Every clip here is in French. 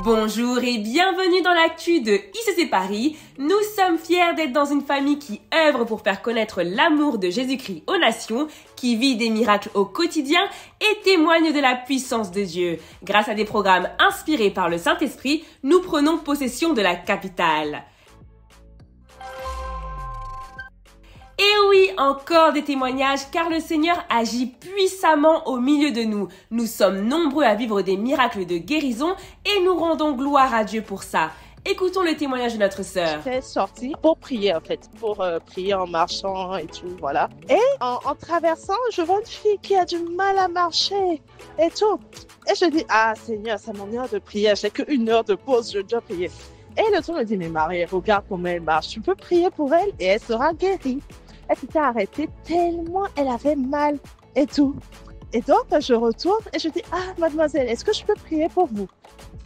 Bonjour et bienvenue dans l'actu de ICC Paris. Nous sommes fiers d'être dans une famille qui œuvre pour faire connaître l'amour de Jésus-Christ aux nations, qui vit des miracles au quotidien et témoigne de la puissance de Dieu. Grâce à des programmes inspirés par le Saint-Esprit, nous prenons possession de la capitale. Et oui, encore des témoignages car le Seigneur agit puissamment au milieu de nous. Nous sommes nombreux à vivre des miracles de guérison et nous rendons gloire à Dieu pour ça. Écoutons le témoignage de notre sœur. J'étais sortie pour prier en fait, pour prier en marchant et tout, voilà. Et en traversant, je vois une fille qui a du mal à marcher et tout. Et je dis, ah Seigneur, c'est mon heure de prière, j'ai qu'une heure de pause, je dois prier. Et le Seigneur me dit, mais Marie, regarde comment elle marche, tu peux prier pour elle et elle sera guérie. Elle s'était arrêtée tellement elle avait mal et tout. Et donc, je retourne et je dis, ah, mademoiselle, est-ce que je peux prier pour vous?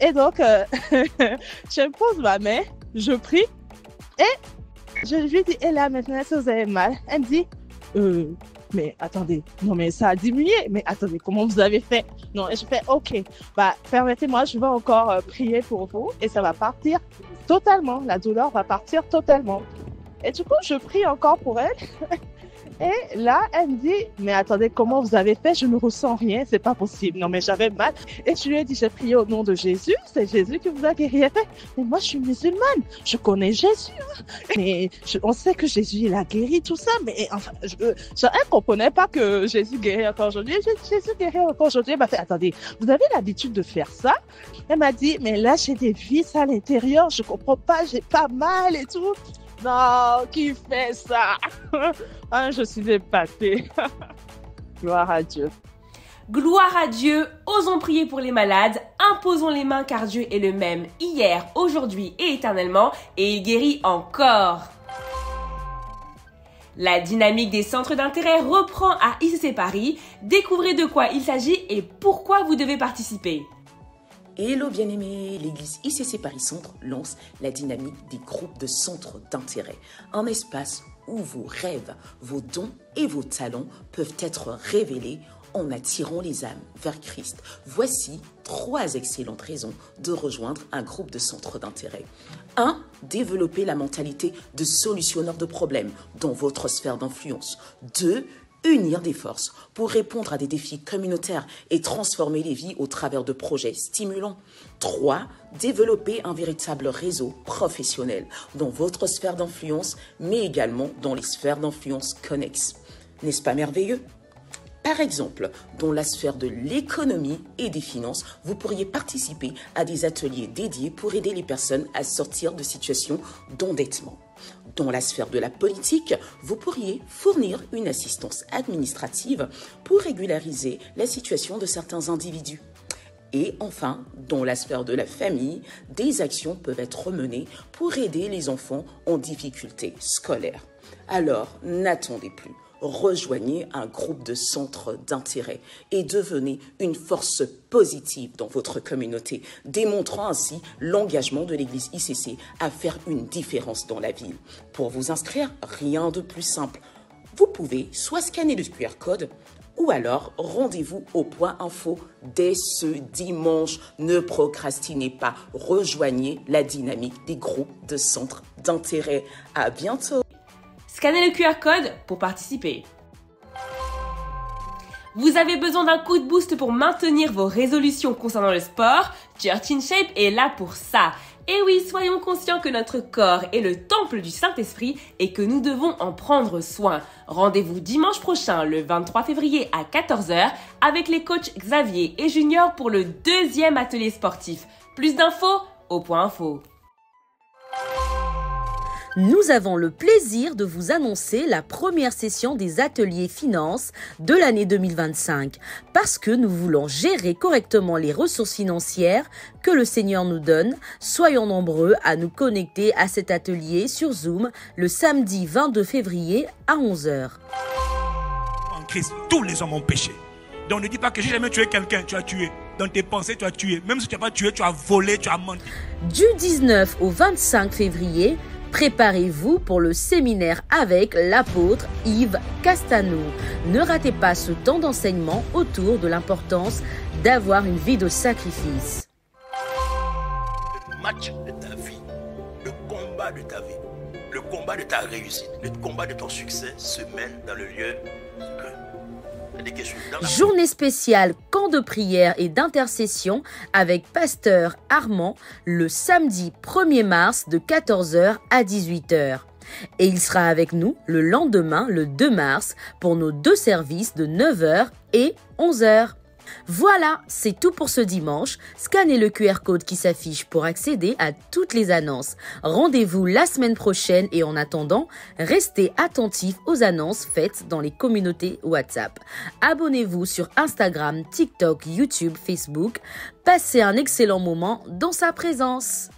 Et donc, je me pose ma main, je prie et je lui dis, et là, maintenant, est-ce que vous avez mal? Elle me dit, mais attendez, non, mais ça a diminué. Mais attendez, comment vous avez fait? Non, et je fais, ok, bah, permettez-moi, je vais encore prier pour vous et ça va partir totalement. La douleur va partir totalement. Et du coup, je prie encore pour elle. Et là, elle me dit, mais attendez, comment vous avez fait? Je ne ressens rien, c'est pas possible. Non, mais j'avais mal. Et je lui ai dit, j'ai prié au nom de Jésus, c'est Jésus qui vous a guéri. Elle fait, mais moi, je suis musulmane, je connais Jésus. Mais on sait que Jésus, il a guéri tout ça, mais enfin, elle ne comprenait pas que Jésus guérit encore aujourd'hui. Jésus guérit encore aujourd'hui. Elle m'a fait, attendez, vous avez l'habitude de faire ça? Elle m'a dit, mais là, j'ai des vis à l'intérieur, je comprends pas, j'ai pas mal et tout. Non, qui fait ça? Ah, je suis épatée. Gloire à Dieu. Gloire à Dieu, osons prier pour les malades, imposons les mains car Dieu est le même hier, aujourd'hui et éternellement et il guérit encore. La dynamique des centres d'intérêt reprend à ICC Paris. Découvrez de quoi il s'agit et pourquoi vous devez participer. Hello bien-aimés, l'église ICC Paris Centre lance la dynamique des groupes de centres d'intérêt, un espace où vos rêves, vos dons et vos talents peuvent être révélés en attirant les âmes vers Christ. Voici 3 excellentes raisons de rejoindre un groupe de centres d'intérêt. 1. Développer la mentalité de solutionneur de problèmes dans votre sphère d'influence. 2. Unir des forces pour répondre à des défis communautaires et transformer les vies au travers de projets stimulants. 3. Développer un véritable réseau professionnel dans votre sphère d'influence, mais également dans les sphères d'influence connexes. N'est-ce pas merveilleux? Par exemple, dans la sphère de l'économie et des finances, vous pourriez participer à des ateliers dédiés pour aider les personnes à sortir de situations d'endettement. Dans la sphère de la politique, vous pourriez fournir une assistance administrative pour régulariser la situation de certains individus. Et enfin, dans la sphère de la famille, des actions peuvent être menées pour aider les enfants en difficulté scolaire. Alors, n'attendez plus. Rejoignez un groupe de centres d'intérêt et devenez une force positive dans votre communauté, démontrant ainsi l'engagement de l'église ICC à faire une différence dans la ville. Pour vous inscrire, rien de plus simple. Vous pouvez soit scanner le QR code ou alors rendez-vous au point info dès ce dimanche. Ne procrastinez pas, rejoignez la dynamique des groupes de centres d'intérêt. À bientôt! Scannez le QR code pour participer. Vous avez besoin d'un coup de boost pour maintenir vos résolutions concernant le sport? Church in Shape est là pour ça. Et oui, soyons conscients que notre corps est le temple du Saint-Esprit et que nous devons en prendre soin. Rendez-vous dimanche prochain, le 23 février à 14 h avec les coachs Xavier et Junior pour le 2e atelier sportif. Plus d'infos au point info. Nous avons le plaisir de vous annoncer la première session des ateliers finances de l'année 2025 parce que nous voulons gérer correctement les ressources financières que le Seigneur nous donne. Soyons nombreux à nous connecter à cet atelier sur Zoom le samedi 22 février à 11 h. En Christ, tous les hommes ont péché. Donc ne dis pas que j'ai jamais tué quelqu'un, tu as tué. Dans tes pensées, tu as tué. Même si tu n'as pas tué, tu as volé, tu as menti. Du 19 au 25 février, préparez-vous pour le séminaire avec l'apôtre Yves Castano. Ne ratez pas ce temps d'enseignement autour de l'importance d'avoir une vie de sacrifice. ta vie. Le combat de ta réussite, le combat de ton succès se mène dans le lieu secret. Journée spéciale, camp de prière et d'intercession avec Pasteur Armand le samedi 1er mars de 14h à 18h. Et il sera avec nous le lendemain, le 2 mars, pour nos 2 services de 9h et 11h. Voilà, c'est tout pour ce dimanche. Scannez le QR code qui s'affiche pour accéder à toutes les annonces. Rendez-vous la semaine prochaine et en attendant, restez attentifs aux annonces faites dans les communautés WhatsApp. Abonnez-vous sur Instagram, TikTok, YouTube, Facebook. Passez un excellent moment dans sa présence.